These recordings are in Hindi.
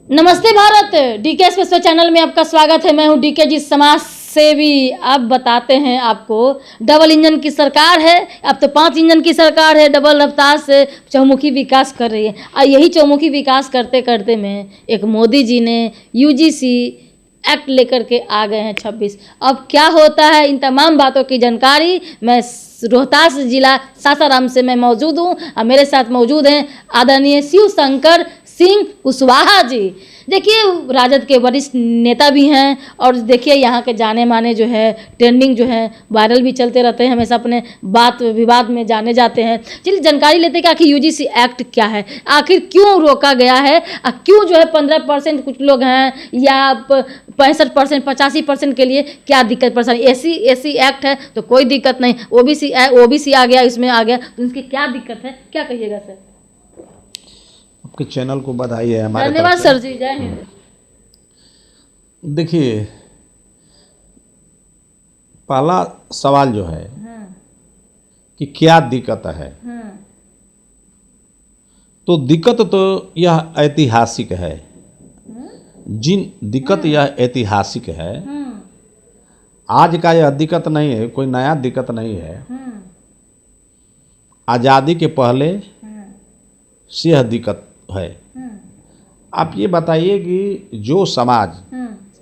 नमस्ते भारत, डीके स्पेशल चैनल में आपका स्वागत है। मैं हूं डीके जी, समाज सेवी। अब बताते हैं आपको, डबल इंजन की सरकार है। अब तो 5 इंजन की सरकार है, डबल रफ्तार से चहुमुखी विकास कर रही है। और यही चहुमुखी विकास करते करते में एक मोदी जी ने यूजीसी एक्ट लेकर के आ गए हैं 26। अब क्या होता है, इन तमाम बातों की जानकारी मैं रोहतास जिला सासाराम से मैं मौजूद हूँ और मेरे साथ मौजूद हैं आदरणीय शिव शंकर सिंह कुशवाहा जी। देखिए, राजद के वरिष्ठ नेता भी हैं और देखिए यहाँ के जाने माने जो है ट्रेंडिंग जो है वायरल भी चलते रहते हैं, हमेशा अपने बात विवाद में जाने जाते हैं। चलिए जानकारी लेते हैं कि आखिर यूजीसी एक्ट क्या है, आखिर क्यों रोका गया है और क्यों जो है 15% कुछ लोग हैं या 65% 85% के लिए क्या दिक्कत परेशानी। एसी एक्ट है तो कोई दिक्कत नहीं, ओबीसी आ गया, इसमें आ गया तो इसकी क्या दिक्कत है, क्या कहिएगा सर? आपके चैनल को बधाई है हमारे तरफ धन्यवाद से। सर जी, जय हिंद। देखिए, पहला सवाल जो है कि क्या दिक्कत है, तो दिक्कत तो यह ऐतिहासिक है। दिक्कत यह ऐतिहासिक है। आज का यह दिक्कत नहीं है, कोई नया दिक्कत नहीं है। आज़ादी के पहले से यह दिक्कत है। आप ये बताइए कि जो समाज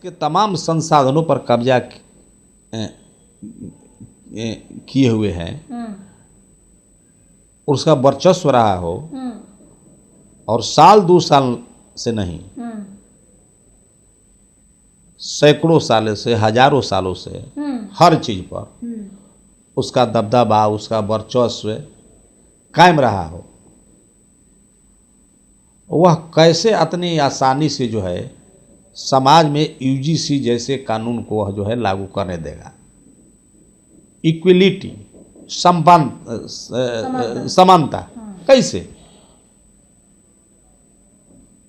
के तमाम संसाधनों पर कब्जा किए हुए हैं, उसका वर्चस्व रहा हो और साल 2 साल से नहीं, सैकड़ों सालों से, हजारों सालों से हर चीज पर उसका दबदबा, उसका वर्चस्व कायम रहा हो, वह कैसे इतनी आसानी से जो है समाज में यूजीसी जैसे कानून को वह जो है लागू करने देगा। इक्वलिटी, समानता कैसे?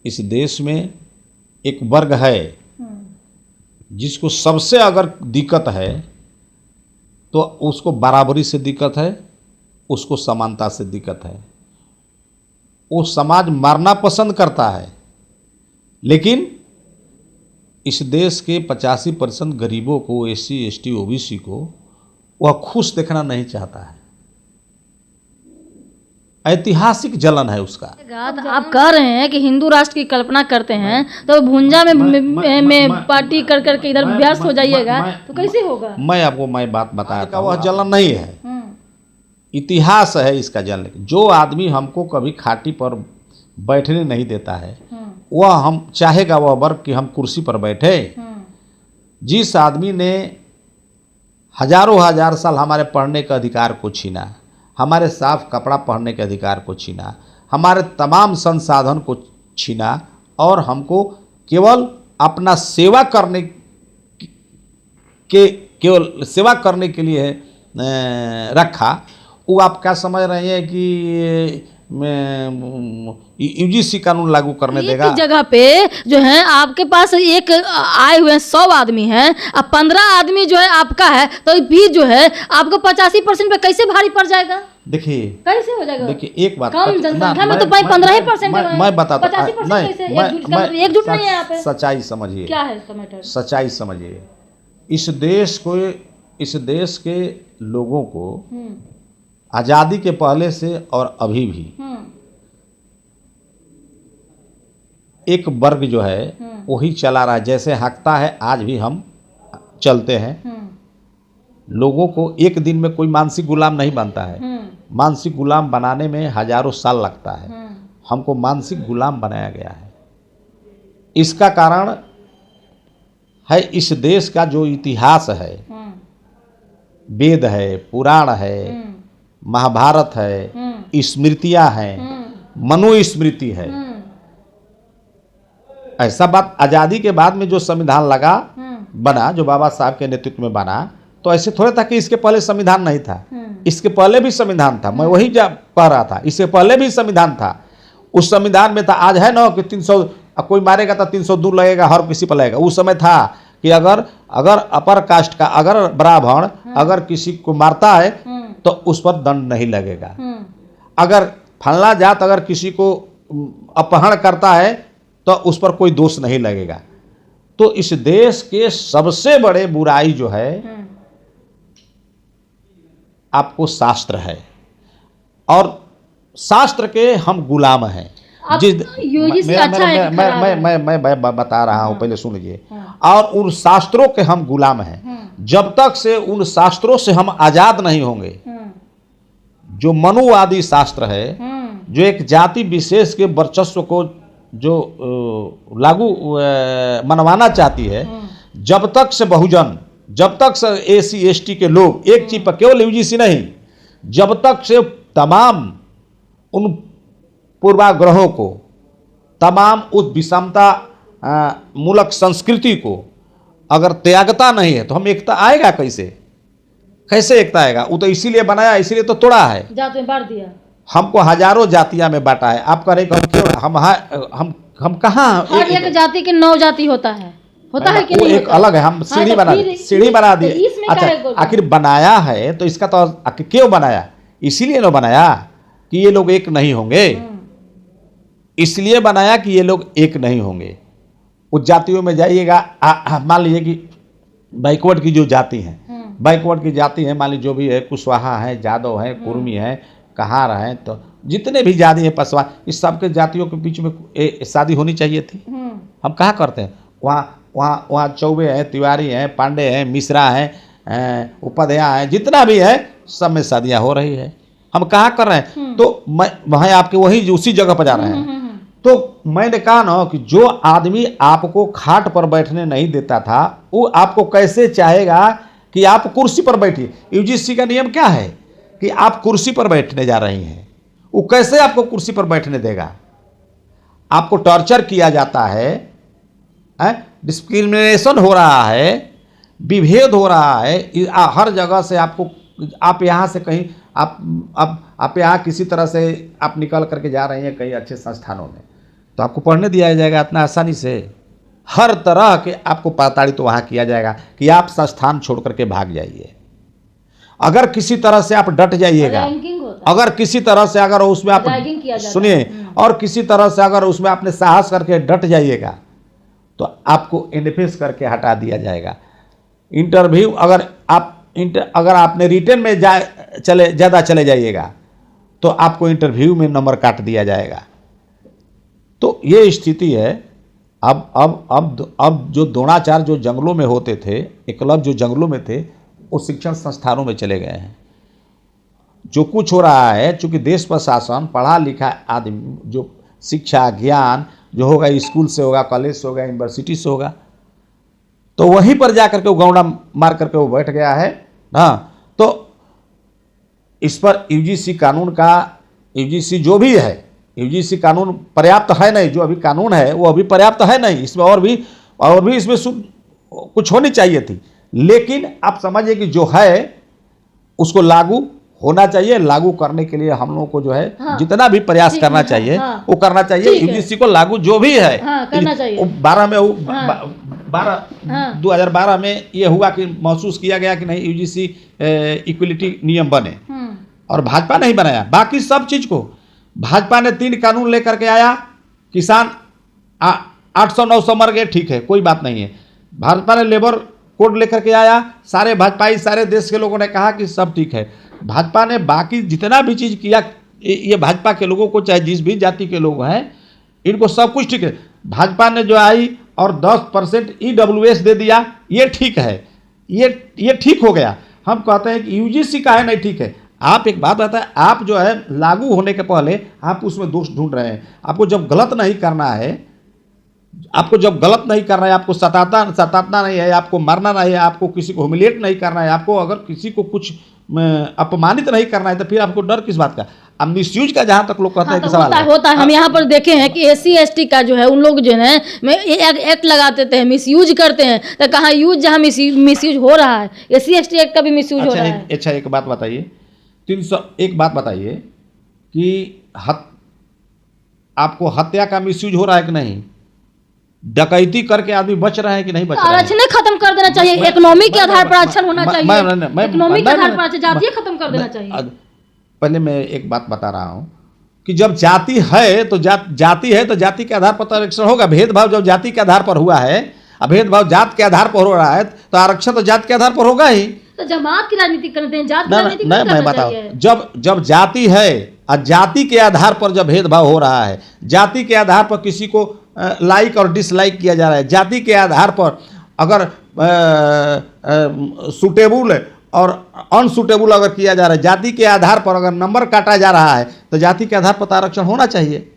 इस देश में एक वर्ग है जिसको सबसे अगर दिक्कत है तो उसको बराबरी से दिक्कत है, उसको समानता से दिक्कत है। वो समाज मरना पसंद करता है, लेकिन इस देश के 85% गरीबों को, एससी एसटी ओबीसी को वह खुश देखना नहीं चाहता है। ऐतिहासिक जलन है उसका। आप कह रहे हैं कि हिंदू राष्ट्र की कल्पना करते हैं तो भुंजा में पार्टी कर करके इधर व्यस्त हो जाइएगा तो कैसे होगा? मैं आपको बात बताया था, वह जलन नहीं है, इतिहास है इसका जलन। जो आदमी हमको कभी खाटी पर बैठने नहीं देता है, वह हम चाहेगा वह वर्ग कि हम कुर्सी पर बैठे। जिस आदमी ने हजारों हजार साल हमारे पढ़ने के अधिकार को छीना, हमारे साफ कपड़ा पहनने के अधिकार को छीना, हमारे तमाम संसाधन को छीना और हमको केवल अपना सेवा करने के लिए रखा, वो आप क्या समझ रहे हैं कि यूजीसी कानून लागू करने देगा? एक जगह पे जो है आपके पास एक आए हुए 100 आदमी हैं, अब 15 आदमी जो है आपका है, तो भी जो है आपको 85% पे कैसे भारी पड़ जाएगा? देखिए कैसे हो जाएगा? देखिए, एक बात कम जनसंख्या में तो 15% मैं बताता हूं, 85% एकजुट नहीं है यहाँ पे। सच्चाई समझिए, क्या है इसका मैटर? सच्चाई समझिए। इस देश के लोगों को आज़ादी के पहले से और अभी भी एक वर्ग जो है वही चला रहा है। जैसे हकता है आज भी हम चलते हैं। लोगों को एक दिन में कोई मानसिक गुलाम नहीं बनता है। मानसिक गुलाम बनाने में हजारों साल लगता है। हमको मानसिक गुलाम बनाया गया है। इसका कारण है इस देश का जो इतिहास है, वेद है, पुराण है, महाभारत है, स्मृतियां हैं, मनुस्मृति है। ऐसा बात आज़ादी के बाद में जो संविधान लगा बना, जो बाबा साहब के नेतृत्व में बना, तो ऐसे थोड़ा था कि इसके पहले संविधान नहीं था। इसके पहले भी संविधान था। मैं वही कह रहा था, इससे पहले भी संविधान था। उस संविधान में था, आज है ना कि 300 कोई मारेगा तो 302 लगेगा, हर किसी पर लगेगा। उस समय था कि अगर अपर कास्ट का, अगर ब्राह्मण अगर किसी को मारता है तो उस पर दंड नहीं लगेगा। अगर फलना जात अगर किसी को अपहरण करता है तो उस पर कोई दोष नहीं लगेगा। तो इस देश के सबसे बड़े बुराई जो है आपको शास्त्र है, और शास्त्र के हम गुलाम हैं। मैं बता रहा हूं, पहले सुन लीजिए। और उन शास्त्रों के हम गुलाम हैं। जब तक से उन शास्त्रों से हम आजाद नहीं होंगे, जो मनुवादी शास्त्र है, जो एक जाति विशेष के वर्चस्व को जो लागू मनवाना चाहती है, जब तक से बहुजन, जब तक से एसी एसटी के लोग एक चीज पर, केवल यूजीसी नहीं, जब तक से तमाम उन पूर्वाग्रहों को, तमाम उस विषमता मूलक संस्कृति को अगर त्यागता नहीं है, तो हम एकता आएगा कैसे? कैसे एकता आएगा? वो तो इसीलिए बनाया, इसीलिए तो तोड़ा है, जात में बांट दिया, हमको हजारों जातियां में बांटा है। आप कह रहे क्यों? हम कहाँ, एक जाति के 9 जाति होता है कि नहीं? एक अलग है, हम सीढ़ी बना दिए। अच्छा, आखिर बनाया है तो इसका तो क्यों बनाया? इसीलिए ना बनाया कि ये लोग एक नहीं होंगे, इसलिए बनाया कि ये लोग एक नहीं होंगे। उस जातियों में जाइएगा, मान लीजिए कि बैकवर्ड की जो जाति है, बैकवर्ड की जाति है, मान लीजिए जो भी है, कुशवाहा है, जादव है, कुर्मी है, कहार है, तो जितने भी जाति है, पसवा, इस सब के जातियों के बीच में शादी होनी चाहिए थी। हम कहाँ करते हैं? वहाँ चौबे हैं, तिवारी हैं, पांडे हैं, मिश्रा हैं, उपाध्याय हैं, जितना भी है सब में शादियाँ हो रही है। हम कहाँ कर रहे हैं? तो वहाँ आपके वही उसी जगह पर जा रहे हैं। तो मैंने कहा ना कि जो आदमी आपको खाट पर बैठने नहीं देता था, वो आपको कैसे चाहेगा कि आप कुर्सी पर बैठिए? यूजीसी का नियम क्या है कि आप कुर्सी पर बैठने जा रही हैं, वो कैसे आपको कुर्सी पर बैठने देगा? आपको टॉर्चर किया जाता है, डिस्क्रिमिनेशन हो रहा है, विभेद हो रहा है हर जगह से। आपको, आप यहाँ से कहीं, आप यहाँ किसी तरह से आप निकल करके जा रही हैं कहीं अच्छे संस्थानों में, तो आपको पढ़ने दिया जाएगा इतना आसानी से? हर तरह के आपको प्रताड़ित तो वहाँ किया जाएगा कि आप संस्थान छोड़ करके भाग जाइए। अगर किसी तरह से आप डट जाइएगा, अगर किसी तरह से अगर उसमें आप सुनिए, और किसी तरह से अगर उसमें आपने साहस करके डट जाइएगा, तो आपको इनफेस करके हटा दिया जाएगा। इंटरव्यू अगर आपने रिटर्न में ज़्यादा चले जाइएगा, तो आपको इंटरव्यू में नंबर काट दिया जाएगा। तो ये स्थिति है। अब जो द्रोणाचार्य जो जंगलों में होते थे, एकलव्य जो जंगलों में थे, वो शिक्षण संस्थानों में चले गए हैं। जो कुछ हो रहा है, चूँकि देश प्रशासन, पढ़ा लिखा आदमी, जो शिक्षा ज्ञान जो होगा स्कूल से होगा, कॉलेज से होगा, यूनिवर्सिटी से होगा, तो वहीं पर जा करके वो गौड़ा मार करके वो बैठ गया है। हाँ, तो इस पर यूजीसी कानून का, यूजीसी जो भी है, यूजीसी कानून पर्याप्त है नहीं। जो अभी कानून है वो अभी पर्याप्त है नहीं, इसमें और भी इसमें कुछ होनी चाहिए थी। लेकिन आप समझिए कि जो है उसको लागू होना चाहिए। लागू करने के लिए हम लोगों को जो है, हाँ, जितना भी प्रयास करना चाहिए, हाँ, वो करना चाहिए। यूजीसी को लागू जो भी है, हाँ, करना चाहिए। 2012 में ये हुआ कि महसूस किया गया कि नहीं, यूजीसी इक्वलिटी नियम बने, और भाजपा नहीं बनाया। बाकी सब चीज को भाजपा ने 3 कानून लेकर के आया। किसान 800-900 मर गए, ठीक है, कोई बात नहीं है। भाजपा ने लेबर कोड लेकर के आया, सारे भाजपाई, सारे देश के लोगों ने कहा कि सब ठीक है। भाजपा ने बाकी जितना भी चीज़ किया, ये भाजपा के लोगों को, चाहे जिस भी जाति के लोग हैं, इनको सब कुछ ठीक है। भाजपा ने जो आई और 10% EWS दे दिया, ये ठीक है, ये ठीक हो गया। हम कहते हैं कि यूजीसी का है नहीं, ठीक है। आप एक बात बताएं, आप जो है लागू होने के पहले आप उसमें दोष ढूंढ रहे हैं। आपको जब गलत नहीं करना है, आपको सताना नहीं है, आपको मारना नहीं है, आपको किसी को ह्यूमिलिएट नहीं करना है, आपको अगर किसी को कुछ अपमानित नहीं करना है, तो फिर आपको डर किस बात का? अब मिसयूज का जहाँ तक लोग कहते हैं कि सवाल होता है। हम यहाँ पर देखे हैं कि SC/ST का जो है, उन लोग जो है एक्ट लगाते थे, मिसयूज करते हैं। तो कहाँ यूज, जहाँ मिसयूज हो रहा है, SC/ST एक्ट का भी मिसयूज हो रहा है। अच्छा, एक बात बताइए, 301 बात बताइए कि आपको हत्या का मिसयूज हो रहा है कि नहीं? डकैती करके आदमी बच रहा है कि नहीं बच रहा है? आरक्षण खत्म कर देना चाहिए। इकोनॉमी के आधार पर आरक्षण होना चाहिए। इकोनॉमी के आधार पर जातीय खत्म कर देना चाहिए। पहले मैं एक बात बता रहा हूँ कि जब जाति है तो जाति है तो जाति के आधार पर तो आरक्षण होगा। भेदभाव जब जाति के आधार पर हुआ है, अब भेदभाव जात के आधार पर हो रहा है, तो आरक्षण तो जात के आधार पर होगा ही। तो जमात की राजनीति करते हैं, जात की नहीं राजनीति नहीं, नहीं मैं करना बताऊं, चाहिए। जब जाति है और जाति के आधार पर जब भेदभाव हो रहा है, जाति के आधार पर किसी को लाइक और डिसलाइक किया जा रहा है, जाति के आधार पर अगर सुटेबल और अनसुटेबल अगर किया जा रहा है, जाति के आधार पर अगर नंबर काटा जा रहा है, तो जाति के आधार पर आरक्षण होना चाहिए।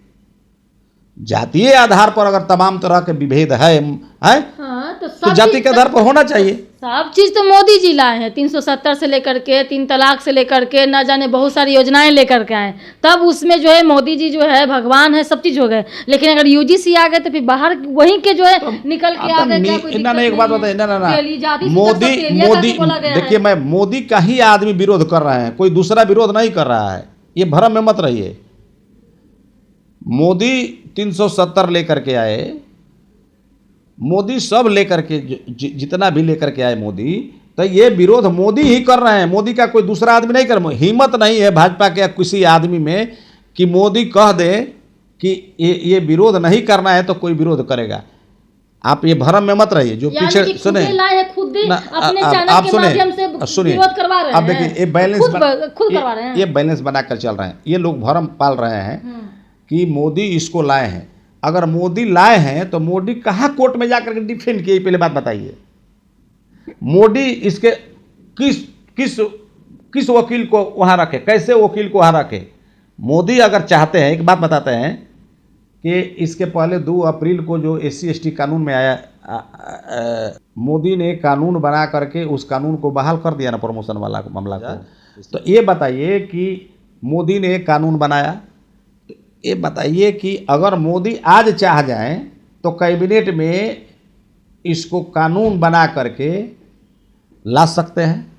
जातीय आधार पर अगर तमाम तरह के विभेद है हाँ, तो जाति के आधार पर होना चाहिए। सब चीज तो मोदी जी लाए हैं, 370 से लेकर के 3 तलाक से लेकर के न जाने बहुत सारी योजनाएं लेकर के आए, तब उसमें जो है मोदी जी जो है भगवान है, सब चीज हो गए। लेकिन अगर यूजीसी आ गए तो फिर बाहर वहीं के जो है निकल के आ गए। क्या कोई ना एक बात बताइए, ना मोदी देखिए, मैं मोदी का ही आदमी विरोध कर रहे हैं, कोई दूसरा विरोध नहीं कर रहा है, ये भ्रम में मत रहिए। मोदी 370 लेकर के आए, मोदी सब लेकर के जितना भी लेकर के आए मोदी, तो ये विरोध मोदी ही कर रहे हैं, मोदी का कोई दूसरा आदमी नहीं कर। हिम्मत नहीं है भाजपा के किसी आदमी में कि मोदी कह दे कि ये विरोध नहीं करना है तो कोई विरोध करेगा। आप ये भ्रम में मत रहिए। जो पीछे सुने आप सुनिए, अब देखिए ये बैलेंस बनाकर चल रहे हैं, ये लोग भ्रम पाल रहे हैं कि मोदी इसको लाए हैं। अगर मोदी लाए हैं तो मोदी कहाँ कोर्ट में जाकर के डिफेंड किए, पहले बात बताइए। मोदी इसके किस वकील को वहाँ रखे, कैसे वकील को वहाँ रखे? मोदी अगर चाहते हैं, एक बात बताते हैं कि इसके पहले 2 अप्रैल को जो SC/ST कानून में आया, मोदी ने कानून बना करके उस कानून को बहाल कर दिया ना, प्रमोशन वाला मामला को। तो ये बताइए कि मोदी ने एक कानून बनाया, ये बताइए कि अगर मोदी आज चाह जाएं तो कैबिनेट में इसको कानून बना करके ला सकते हैं।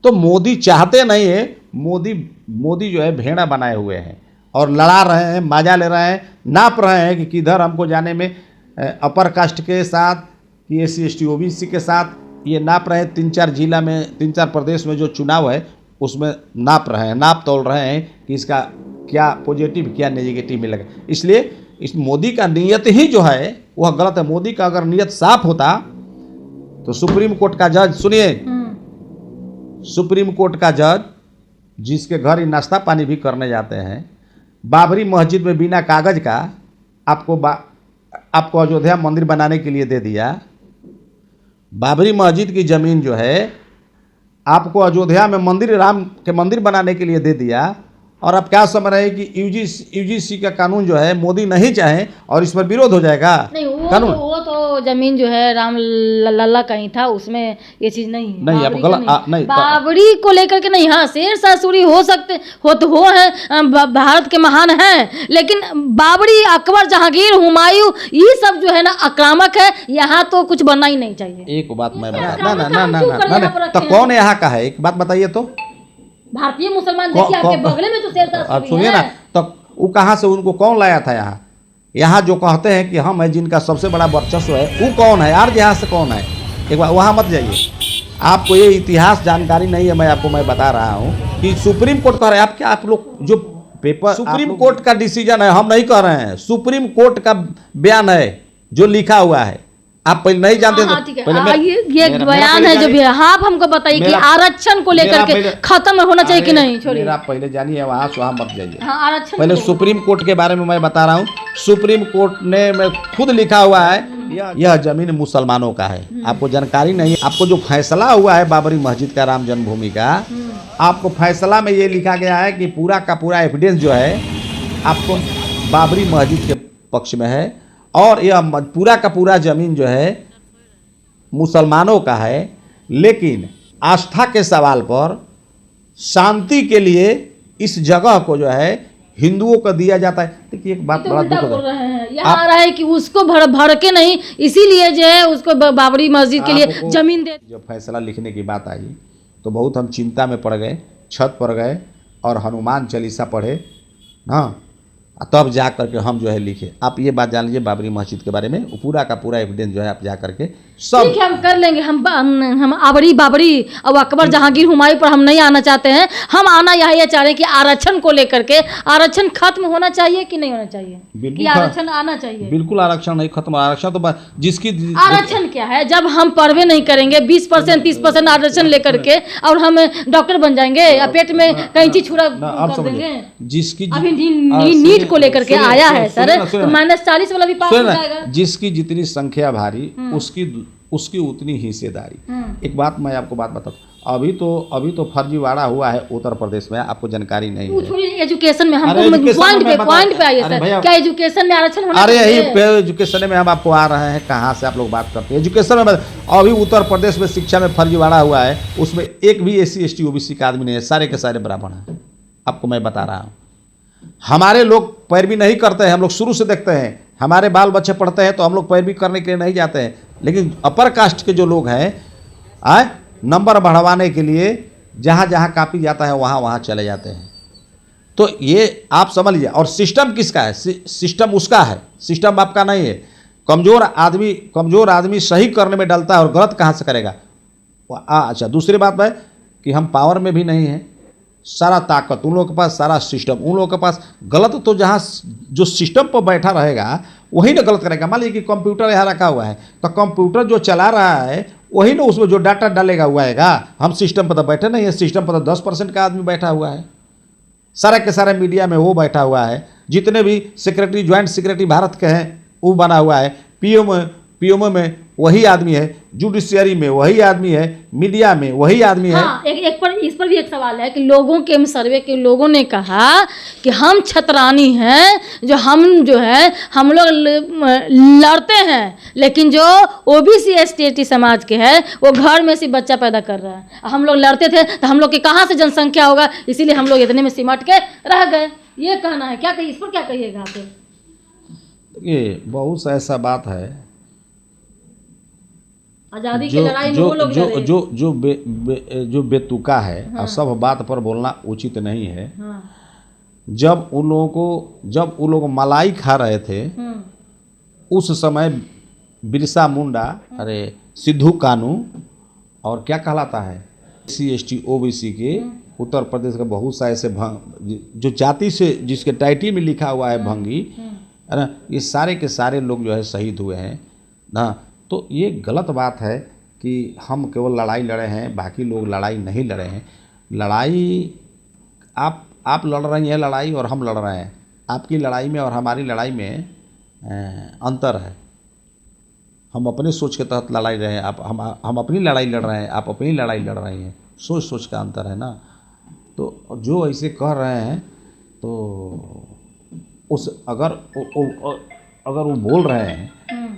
तो मोदी चाहते नहीं है, मोदी जो है भेड़ा बनाए हुए हैं और लड़ा रहे हैं, मजा ले रहे हैं, नाप रहे हैं कि किधर हमको जाने में अपर कास्ट के साथ कि SC/ST OBC के साथ, ये नाप रहे हैं। 3-4 जिला में, 3-4 प्रदेश में जो चुनाव है उसमें नाप रहे हैं, नाप तोल रहे हैं कि इसका क्या पॉजिटिव क्या नेगेटिव मिलेगा। इसलिए इस मोदी का नीयत ही जो है वह गलत है। मोदी का अगर नीयत साफ होता तो सुप्रीम कोर्ट का जज, सुनिए, सुप्रीम कोर्ट का जज जिसके घर ही नाश्ता पानी भी करने जाते हैं, बाबरी मस्जिद में बिना कागज का आपको अयोध्या मंदिर बनाने के लिए दे दिया। बाबरी मस्जिद की ज़मीन जो है आपको अयोध्या में मंदिर, राम के मंदिर बनाने के लिए दे दिया। और आप क्या समझ रहे हैं कि यूजीसी का कानून जो है मोदी नहीं चाहे और इस पर विरोध हो जाएगा? नहीं, वो तो जमीन जो है राम लल्ला का ही था, उसमें ये चीज नहीं है। नहीं, अब गलत नहीं, बाबरी को लेकर के नहीं। हाँ, शेरशाह सूरी हो सकते हो हैं, भारत के महान हैं, लेकिन बाबरी, अकबर, जहांगीर, हुमायूं, ये सब जो है ना आक्रामक है। यहाँ तो कुछ बनना ही नहीं चाहिए। एक बात मैं बता, ना तो कौन यहाँ का है, एक बात बताइए तो। भारतीय मुसलमान देखिए आपके बगले में तो शेरशाह सूरी है। सुनिए ना, तो वो कहाँ से, उनको कौन लाया था यहाँ? यहाँ जो कहते हैं कि हम है जिनका सबसे बड़ा वर्चस्व है, वो कौन है यार? यहाँ से कौन है? एक बार वहाँ मत जाइए, आपको ये इतिहास जानकारी नहीं है। मैं बता रहा हूँ कि सुप्रीम कोर्ट कह रहे हैं। आप लोग जो पेपर, सुप्रीम कोर्ट का डिसीजन है, हम नहीं कह रहे हैं, सुप्रीम कोर्ट का बयान है जो लिखा हुआ है। आप पहले नहीं जानते हाँ, ठीक है। ये बयान है जो भी है। हाँ, आप हमको बताइए कि आरक्षण को लेकर के खत्म होना चाहिए कि नहीं? छोड़िए, आप पहले जानिए, वहाँ मत जाइए। हाँ, आरक्षण पहले सुप्रीम कोर्ट के बारे में मैं बता रहा हूँ। सुप्रीम कोर्ट ने में खुद लिखा हुआ है यह जमीन मुसलमानों का है। आपको जानकारी नहीं है। आपको जो फैसला हुआ है बाबरी मस्जिद का, राम जन्मभूमि का, आपको फैसला में ये लिखा गया है कि पूरा का पूरा एविडेंस जो है आपको बाबरी मस्जिद के पक्ष में है और यह पूरा का पूरा ज़मीन जो है मुसलमानों का है। लेकिन आस्था के सवाल पर शांति के लिए इस जगह को जो है हिंदुओं को दिया जाता है। देखिए, एक बात बड़ा दुख है, यहाँ आ रहा है कि उसको भर के नहीं, इसीलिए जो है उसको बाबरी मस्जिद के लिए जमीन दे। जब फैसला लिखने की बात आई तो बहुत हम चिंता में पड़ गए, छत पर गए और हनुमान चालीसा पढ़े। हाँ, तब जा करके हम जो है लिखे। आप ये बात जान लीजिए बाबरी मस्जिद के बारे में, वो पूरा का पूरा एविडेंस जो है आप जा करके सब। ठीक है, हम कर लेंगे। हम आबरी बाबरी और अकबर जहांगीर हुमायूं पर हम नहीं आना चाहते हैं। हम आना यहाँ ये चाह रहे हैं कि आरक्षण को लेकर के, आरक्षण खत्म होना चाहिए कि नहीं होना चाहिए, कि आरक्षण आना चाहिए? बिल्कुल आरक्षण नहीं खत्म, आरक्षण तो जिसकी आरक्षण क्या है? जब हम पढ़वे नहीं करेंगे 20% 30% आरक्षण लेकर के और हम डॉक्टर बन जाएंगे या पेट में कैंची छुरा कर देंगे? जिसकी अभी नीट को लेकर के आया है सर, तो -40 वाला भी पास हो जाएगा। जिसकी जितनी संख्या भारी उसकी उतनी हिस्सेदारी। एक बात मैं आपको बात बताता हूँ, अभी तो फर्जीवाड़ा हुआ है उत्तर प्रदेश में, आपको जानकारी नहीं है। एजुकेशन में हमको पॉइंट पे आइए सर, क्या एजुकेशन में आरक्षण होना अरे चाहिए? यही एजुकेशन में हम आपको आ रहे हैं, कहाँ से आप लोग बात करते हैं एजुकेशन में। अभी उत्तर प्रदेश में शिक्षा में फर्जीवाड़ा हुआ है, उसमें एक भी SC ST OBC का आदमी नहीं है, सारे के सारे ब्राह्मण हैं। आपको मैं बता रहा हूँ, हमारे लोग पैरवी नहीं करते हैं, हम लोग शुरू से देखते हैं, हमारे बाल बच्चे पढ़ते हैं तो हम लोग पैरवी करने के लिए नहीं जाते हैं, लेकिन अपर कास्ट के जो लोग हैं नंबर बढ़वाने के लिए जहाँ जहाँ कापी जाता है वहाँ वहाँ चले जाते हैं। तो ये आप समझ लीजिए। और सिस्टम किसका है? सिस्टम उसका है, सिस्टम आपका नहीं है। कमज़ोर आदमी सही करने में डलता है और गलत कहाँ से करेगा? अच्छा, दूसरी बात है कि हम पावर में भी नहीं हैं, सारा ताकत उन लोगों के पास, सारा सिस्टम उन लोगों के पास। गलत तो जहाँ जो सिस्टम पर बैठा रहेगा वही ना गलत करेगा। मान लीजिए कि कंप्यूटर यहाँ रखा हुआ है, तो कंप्यूटर जो चला रहा है वही ना उसमें जो डाटा डालेगा हुआ आएगा। हम सिस्टम पर तो बैठे नहीं है, सिस्टम पर तो 10% का आदमी बैठा हुआ है, सारे के सारे मीडिया में वो बैठा हुआ है, जितने भी सेक्रेटरी ज्वाइंट सेक्रेटरी भारत के हैं वो बना हुआ है, पीएमओ में वही आदमी है, जुडिशियरी में वही आदमी है, मीडिया में वही आदमी है। हाँ, इस पर भी एक सवाल है कि लोगों के सर्वे के लोगों ने कहा कि हम छतरानी हैं, हम लोग लड़ते हैं, लेकिन जो OBC ST ST समाज के है वो घर में से बच्चा पैदा कर रहा है। हम लोग लड़ते थे तो हम लोग की कहाँ से जनसंख्या होगा, इसीलिए हम लोग इतने में सिमट के रह गए। ये कहना है, क्या कहिए इस पर, क्या कहिएगा आप? ये बहुत सा ऐसा बात है, आजादी की लड़ाई में वो लोग जो बेतुका है। हाँ। और सब बात पर बोलना उचित नहीं है। हाँ। जब उन लोग मलाई खा रहे थे उस समय बिरसा मुंडा, अरे सिद्धू कानू और क्या कहलाता है SC ST OBC के उत्तर प्रदेश का बहुत सा ऐसे जो जाति से जिसके टाइटल में लिखा हुआ है भंगी, है ना, ये सारे के सारे लोग जो है शहीद हुए हैं ना। तो ये गलत बात है कि हम केवल लड़ाई लड़े हैं, बाकी लोग लड़ाई नहीं लड़े हैं। लड़ाई आप लड़ रही हैं लड़ाई और हम लड़ रहे हैं। आपकी लड़ाई में और हमारी लड़ाई में अंतर है। हम अपने सोच के तहत लड़ाई रहे हैं, हम अपनी लड़ाई लड़ रहे हैं, आप अपनी लड़ाई लड़ रही हैं। सोच का अंतर है ना। तो जो ऐसे कह रहे हैं तो अगर वो बोल रहे हैं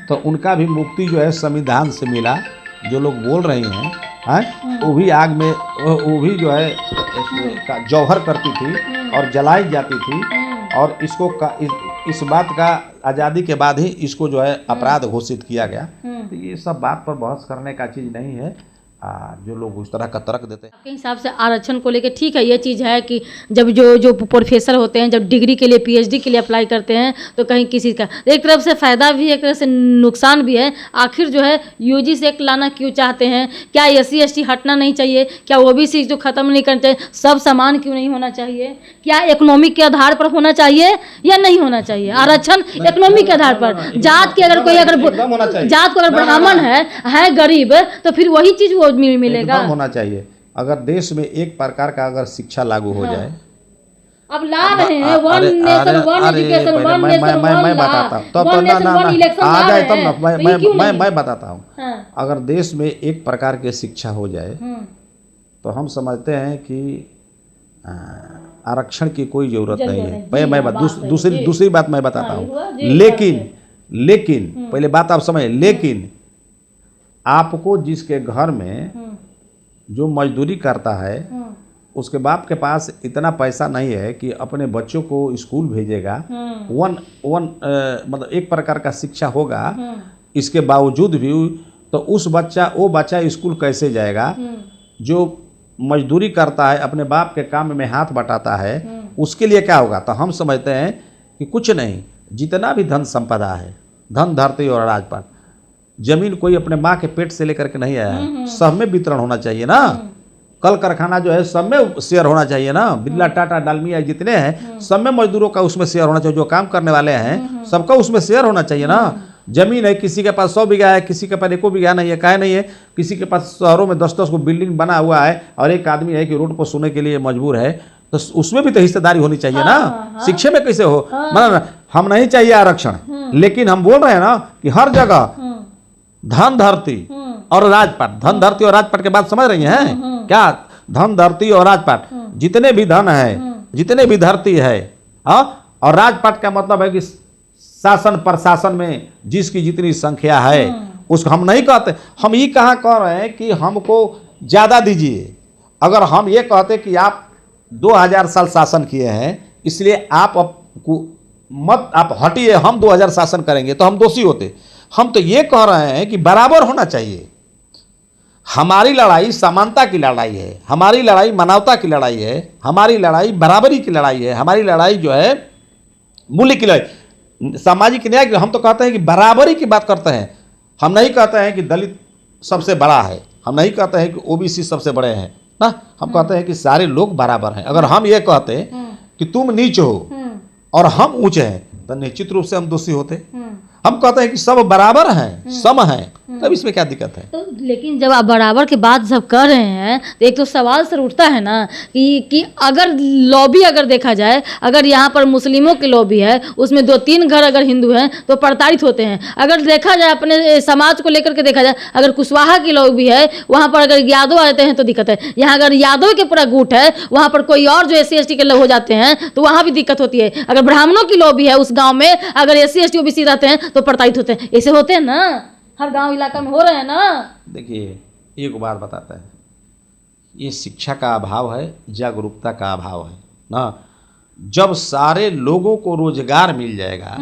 तो उनका भी मुक्ति जो है संविधान से मिला। जो लोग बोल रही हैं वो भी आग में, वो भी जो है जौहर करती थी और जलाई जाती थी, और इस बात का आज़ादी के बाद ही इसको जो है अपराध घोषित किया गया। तो ये सब बात पर बहस करने का चीज़ नहीं है। जो लोग उस तरह का तर्क देते हैं। आपके हिसाब से आरक्षण को लेकर ठीक है, ये चीज़ है कि जब जो प्रोफेसर होते हैं जब डिग्री के लिए PhD के लिए अप्लाई करते हैं तो कहीं किसी का एक तरफ से फ़ायदा भी है, एक तरफ से नुकसान भी है। आखिर जो है UG से एक लाना क्यों चाहते हैं? क्या SC ST हटना नहीं चाहिए? क्या OBC जो ख़त्म नहीं करना चाहिए? सब समान क्यों नहीं होना चाहिए? क्या इकोनॉमिक के आधार पर होना चाहिए या नहीं होना चाहिए आरक्षण? इकोनॉमिक के आधार पर जात के अगर ब्राह्मण है गरीब, तो फिर वही चीज़ वो मिलेगा। एकदम होना चाहिए। अगर देश में एक प्रकार का अगर शिक्षा लागू हो जाए, अब ला रहे हैं one nation one education one nation मैं बताता हूँ तब आ जाए तब ना मैं बताता हूँ। अगर देश में एक प्रकार की शिक्षा हो जाए तो हम समझते हैं कि आरक्षण की कोई जरूरत नहीं है। मैं दूसरी बात मैं बताता हूँ। लेकिन पहले बात आप समझ, लेकिन आपको जिसके घर में जो मजदूरी करता है उसके बाप के पास इतना पैसा नहीं है कि अपने बच्चों को स्कूल भेजेगा, मतलब एक प्रकार का शिक्षा होगा, इसके बावजूद भी तो वो बच्चा स्कूल कैसे जाएगा? जो मजदूरी करता है, अपने बाप के काम में हाथ बटाता है, उसके लिए क्या होगा? तो हम समझते हैं कि कुछ नहीं, जितना भी धन संपदा है, धन धरती और राजपाट, जमीन कोई अपने माँ के पेट से लेकर के नहीं आया है, सब में वितरण होना चाहिए ना। कल कारखाना जो है सब में शेयर होना चाहिए ना। बिरला, टाटा, डालमिया जितने हैं सब में मजदूरों का उसमें शेयर होना चाहिए। जो काम करने वाले हैं सबका उसमें शेयर होना चाहिए ना। जमीन है, किसी के पास 100 बीघा है, किसी के पास 1 बीघा नहीं है, काहे नहीं है। किसी के पास शहरों में 10-10 को बिल्डिंग बना हुआ है और एक आदमी है कि रोड पर सोने के लिए मजबूर है, तो उसमें भी तो हिस्सेदारी होनी चाहिए ना। शिक्षा में कैसे हो, मतलब हम नहीं चाहिए आरक्षण, लेकिन हम बोल रहे हैं ना कि हर जगह धन धरती और राजपाट, धन धरती और राजपाट के बात समझ रही हैं क्या? धन धरती और राजपाट, जितने भी धन है, जितने भी धरती है, और राजपाट का मतलब है कि शासन प्रशासन में जिसकी जितनी संख्या है उसको हम नहीं कहते। हम ये कहाँ कह रहे हैं कि हमको ज़्यादा दीजिए। अगर हम ये कहते कि आप 2000 साल शासन किए हैं इसलिए आप हटिए, हम 2000 शासन करेंगे, तो हम दोषी होते। हम तो ये कह रहे हैं कि बराबर होना चाहिए। हमारी लड़ाई समानता की लड़ाई है, हमारी लड़ाई मानवता की लड़ाई है, हमारी लड़ाई बराबरी की लड़ाई है, हमारी लड़ाई जो है मूल्य की लड़ाई, सामाजिक न्याय की। हम तो कहते हैं कि बराबरी की बात करते हैं। हम नहीं कहते हैं कि दलित सबसे बड़ा है, हम नहीं कहते हैं कि ओबीसी सबसे बड़े हैं ना। हम कहते हैं कि सारे लोग बराबर हैं। अगर हम ये कहते कि तुम नीच हो और हम ऊंचे हैं तो निश्चित रूप से हम दोषी होते। हम कहते हैं कि सब बराबर हैं, सम हैं, तब इसमें क्या दिक्कत है? तो लेकिन जब आप बराबर की बात सब कर रहे हैं तो एक तो सवाल सर उठता है ना कि अगर लॉबी अगर देखा जाए, अगर यहाँ पर मुस्लिमों की लॉबी है, उसमें 2-3 घर अगर हिंदू हैं तो प्रताड़ित होते हैं। अगर देखा जाए अपने समाज को लेकर के देखा जाए, अगर कुशवाहा की लॉबी है, वहाँ पर अगर यादव आते हैं तो दिक्कत है। यहाँ अगर यादव के पूरा गुट है, वहाँ पर कोई और जो SC/ST के लोग हो जाते हैं तो वहाँ भी दिक्कत होती है। अगर ब्राह्मणों की लॉबी है उस गाँव में, अगर SC/ST OBC रहते हैं तो प्रताड़ित होते हैं। ऐसे होते हैं ना, हर गांव इलाका में हो रहे हैं ना। देखिए, एक बात बताता है, ये शिक्षा का अभाव है, जागरूकता का अभाव है ना। जब सारे लोगों को रोजगार मिल जाएगा,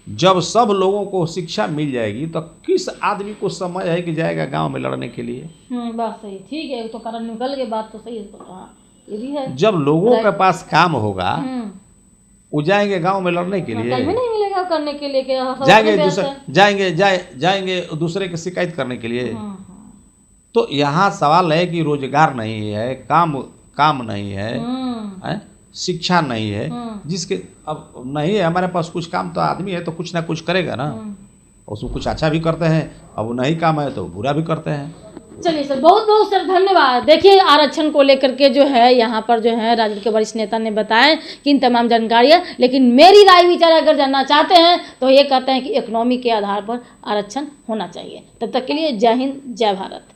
जब सब लोगों को शिक्षा मिल जाएगी, तो किस आदमी को समय है कि जाएगा गांव में लड़ने के लिए? बात सही, ठीक है, तो कारण निकल के बात तो सही है, ये भी है। जब लोगों के पास काम होगा वो जाएंगे गांव में लड़ने के लिए, नहीं मिलेगा करने के लिए कि जाएंगे दूसरे की शिकायत करने के लिए। तो यहाँ सवाल है कि रोजगार नहीं है, काम नहीं है, शिक्षा नहीं है। जिसके अब नहीं है हमारे पास कुछ काम, तो आदमी है तो कुछ ना कुछ करेगा ना। उसमें कुछ अच्छा भी करते हैं, अब नहीं काम है तो बुरा भी करते हैं। चलिए सर, बहुत बहुत सर धन्यवाद। देखिए, आरक्षण को लेकर के जो है यहाँ पर जो है राजद के वरिष्ठ नेता ने बताएं कि इन तमाम जानकारियाँ, लेकिन मेरी राय विचार अगर जानना चाहते हैं तो ये कहते हैं कि इकोनॉमी के आधार पर आरक्षण होना चाहिए। तब तक के लिए जय हिंद, जय भारत।